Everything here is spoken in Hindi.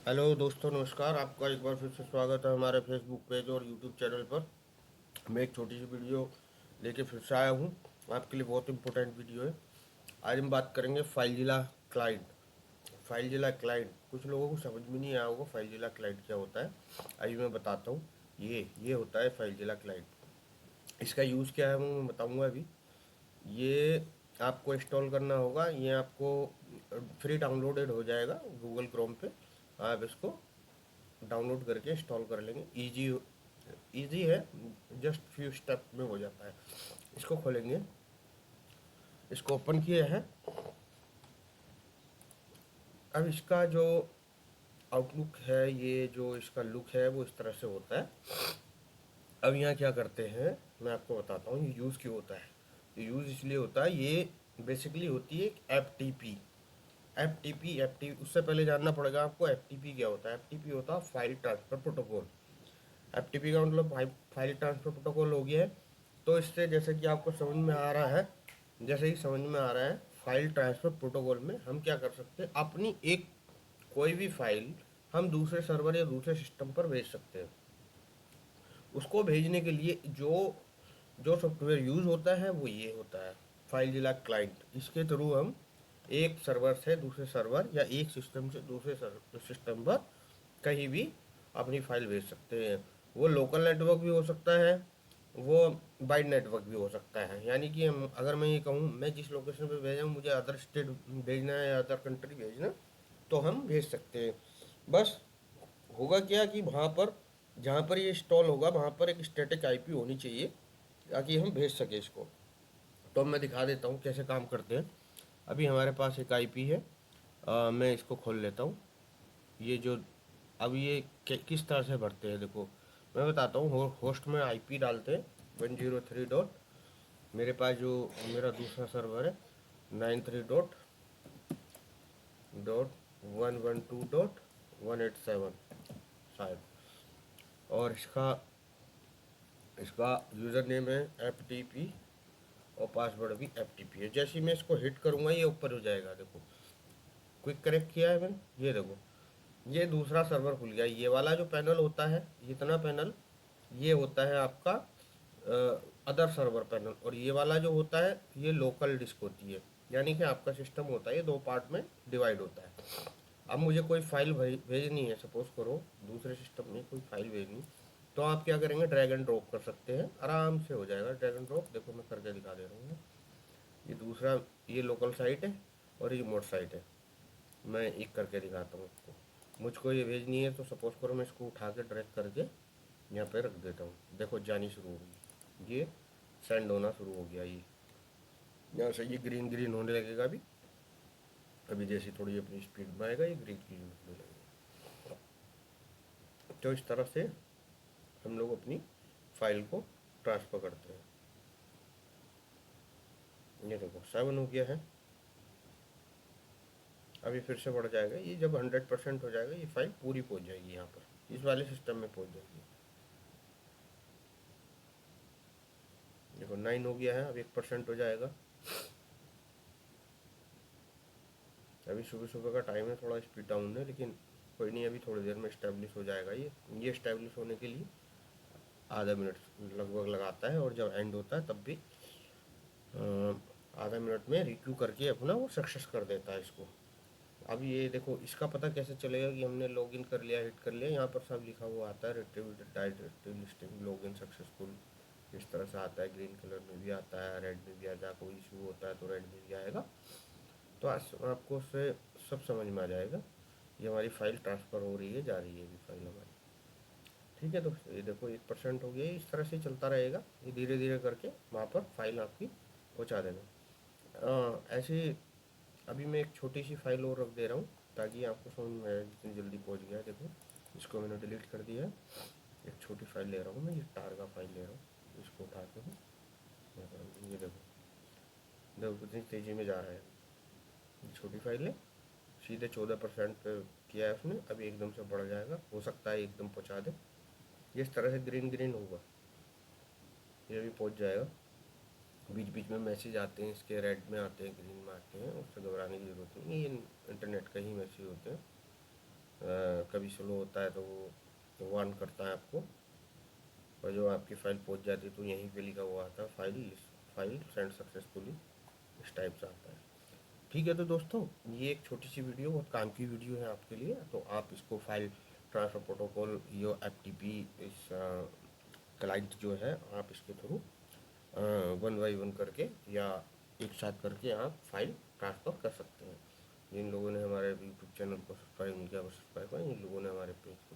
हेलो दोस्तों, नमस्कार। आपका एक बार फिर से स्वागत है हमारे फेसबुक पेज और यूट्यूब चैनल पर। मैं एक छोटी सी वीडियो लेके फिर से आया हूँ। आपके लिए बहुत इंपॉर्टेंट वीडियो है। आज हम बात करेंगे फाइलज़िला क्लाइंट। फाइलज़िला क्लाइंट कुछ लोगों को समझ में नहीं आया होगा फाइलज़िला क्लाइंट क्या होता है। अभी मैं बताता हूँ। ये होता है फाइलज़िला क्लाइंट। इसका यूज़ क्या है वो मैं बताऊँगा अभी। ये आपको इंस्टॉल करना होगा। ये आपको फ्री डाउनलोडेड हो जाएगा गूगल क्रोम पे। आप इसको डाउनलोड करके इंस्टॉल कर लेंगे। इजी है। जस्ट फ्यू स्टेप में हो जाता है। इसको खोलेंगे। इसको ओपन किए हैं। अब इसका जो आउटलुक है, ये जो इसका लुक है वो इस तरह से होता है। अब यहाँ क्या करते हैं मैं आपको बताता हूँ ये यूज़ क्यों होता है। यूज़ इसलिए होता है, ये बेसिकली होती है एक एफ टी पी। उससे पहले जानना पड़ेगा आपको एफ टी पी क्या होता है। एफ टी पी होता है फाइल ट्रांसफ़र प्रोटोकॉल। एफटीपी का मतलब फाइल ट्रांसफर प्रोटोकॉल हो गया है। तो इससे जैसे कि आपको समझ में आ रहा है, जैसे ही समझ में आ रहा है, फाइल ट्रांसफर प्रोटोकॉल में हम क्या कर सकते हैं, अपनी एक कोई भी फाइल हम दूसरे सर्वर या दूसरे सिस्टम पर भेज सकते हैं। उसको भेजने के लिए जो जो सॉफ्टवेयर यूज़ होता है वो ये होता है फाइलज़िला क्लाइंट। इसके थ्रू हम एक सर्वर से दूसरे सर्वर या एक सिस्टम से दूसरे सिस्टम पर कहीं भी अपनी फाइल भेज सकते हैं। वो लोकल नेटवर्क भी हो सकता है, वो वाइड नेटवर्क भी हो सकता है। यानी कि हम अगर मैं ये कहूँ मैं जिस लोकेशन पे भेजा हूँ, मुझे अदर स्टेट भेजना है या अदर कंट्री भेजना, तो हम भेज सकते हैं। बस होगा क्या कि वहाँ पर जहाँ पर ये इंस्टॉल होगा वहाँ पर एक स्टैटिक आईपी होनी चाहिए ताकि हम भेज सकें इसको। तो मैं दिखा देता हूँ कैसे काम करते हैं। अभी हमारे पास एक आईपी है। मैं इसको खोल लेता हूँ। ये जो अब ये किस तरह से भरते हैं देखो, मैं बताता हूँ। होस्ट में आईपी डालते हैं 103 डॉट, मेरे पास जो मेरा दूसरा सर्वर है 93 डॉट डॉट 112 डॉट 187 शायद। और इसका इसका यूज़र नेम है एफ टी पी और पासवर्ड भी एफ टी पी है। जैसे ही मैं इसको हिट करूँगा ये ऊपर हो जाएगा। देखो क्विक कनेक्ट किया है मैंने, ये देखो ये दूसरा सर्वर खुल गया। ये वाला जो पैनल होता है, इतना पैनल, ये होता है आपका अदर सर्वर पैनल। और ये वाला जो होता है ये लोकल डिस्क होती है। यानी कि आपका सिस्टम होता है ये दो पार्ट में डिवाइड होता है। अब मुझे कोई फाइल भेजनी है, सपोज करो दूसरे सिस्टम में कोई फाइल भेजनी, तो आप क्या करेंगे, ड्रैग एंड ड्रॉप कर सकते हैं, आराम से हो जाएगा ड्रैग एंड ड्रॉप। देखो मैं करके दिखा दे रहा हूँ। ये दूसरा, ये लोकल साइट है और ये रिमोट साइट है। मैं एक करके दिखाता हूँ आपको। मुझको ये भेजनी है तो सपोज करो मैं इसको उठा के ड्रैग करके यहाँ पे रख देता हूँ। देखो जानी शुरू हो गई, ये सेंड होना शुरू हो गया। ये यहाँ से ये ग्रीन ग्रीन होने लगेगा अभी। अभी जैसे थोड़ी अपनी स्पीड में आएगा ये ग्रीन ग्रीन होने लगेगा। तो इस तरह से हम लोग अपनी फाइल को ट्रांसफ़र करते हैं। ये देखो 7 हो गया है। अभी फिर से बढ़ जाएगा। ये जब 100% हो जाएगा ये फाइल पूरी पहुंच जाएगी, यहाँ पर इस वाले सिस्टम में पहुंच जाएगी। देखो 9 हो गया है, अब 1% हो जाएगा। अभी सुबह सुबह का टाइम है, थोड़ा स्पीड डाउन है, लेकिन कोई नहीं, अभी थोड़ी देर में इस्टेब्लिश हो जाएगा। ये इस्टेब्लिश होने के लिए आधा मिनट लगभग लगाता है, और जब एंड होता है तब भी आधा मिनट में रिक्यू करके अपना वो सक्सेस कर देता है इसको। अब ये देखो इसका पता कैसे चलेगा कि हमने लॉगिन कर लिया, हिट कर लिया। यहाँ पर सब लिखा हुआ आता है, retrieve directory listing login successful. इस तरह से आता है, ग्रीन कलर में भी आता है, रेड में भी आता है। कोई इशू होता है तो रेड में भी आएगा। तो आज आपको उससे सब समझ में आ जाएगा। ये हमारी फ़ाइल ट्रांसफ़र हो रही है, जा रही है अभी फाइल हमारी। ठीक है दोस्तों, ये देखो 1% हो गया। इस तरह से चलता रहेगा, ये धीरे धीरे करके वहाँ पर फाइल आपकी पहुँचा देगा। ऐसे अभी मैं एक छोटी सी फाइल और रख दे रहा हूँ ताकि आपको समझ में आए जितनी जल्दी पहुँच गया। देखो इसको मैंने डिलीट कर दिया है। एक छोटी फाइल ले रहा हूँ मैं, ये टार का फाइल ले रहा हूँ। इसको उठा के मैं यहाँ पर, ये देखो देखो कितनी तेज़ी में जा रहा है। ये छोटी फाइल है, सीधे 14% पे किया है उसने। अभी एकदम से बढ़ जाएगा, हो सकता है एकदम पहुँचा दे। ये इस तरह से ग्रीन ग्रीन होगा, ये भी पहुँच जाएगा। बीच बीच में मैसेज आते हैं इसके, रेड में आते हैं, ग्रीन में आते हैं, उससे घबराने की ज़रूरत नहीं है। ये इंटरनेट का ही मैसेज होते हैं। कभी स्लो होता है तो वो वार्न करता है आपको, और जब आपकी फ़ाइल पहुंच जाती है तो यहीं पे लिखा हुआ आता है फाइल सेंड सक्सेसफुली, इस टाइप से आता है। ठीक है, तो दोस्तों ये एक छोटी सी वीडियो, बहुत काम की वीडियो है आपके लिए, तो आप इसको फाइल ट्रांसफ़र प्रोटोकॉल यो एफटीपी इस क्लाइंट जो है, आप इसके थ्रू 1 बाय 1 करके या एक साथ करके आप फाइल ट्रांसफ़र कर सकते हैं। जिन लोगों ने हमारे यूट्यूब चैनल को सब्सक्राइब नहीं किया वो सब्सक्राइब करें, जिन लोगों ने हमारे पेज को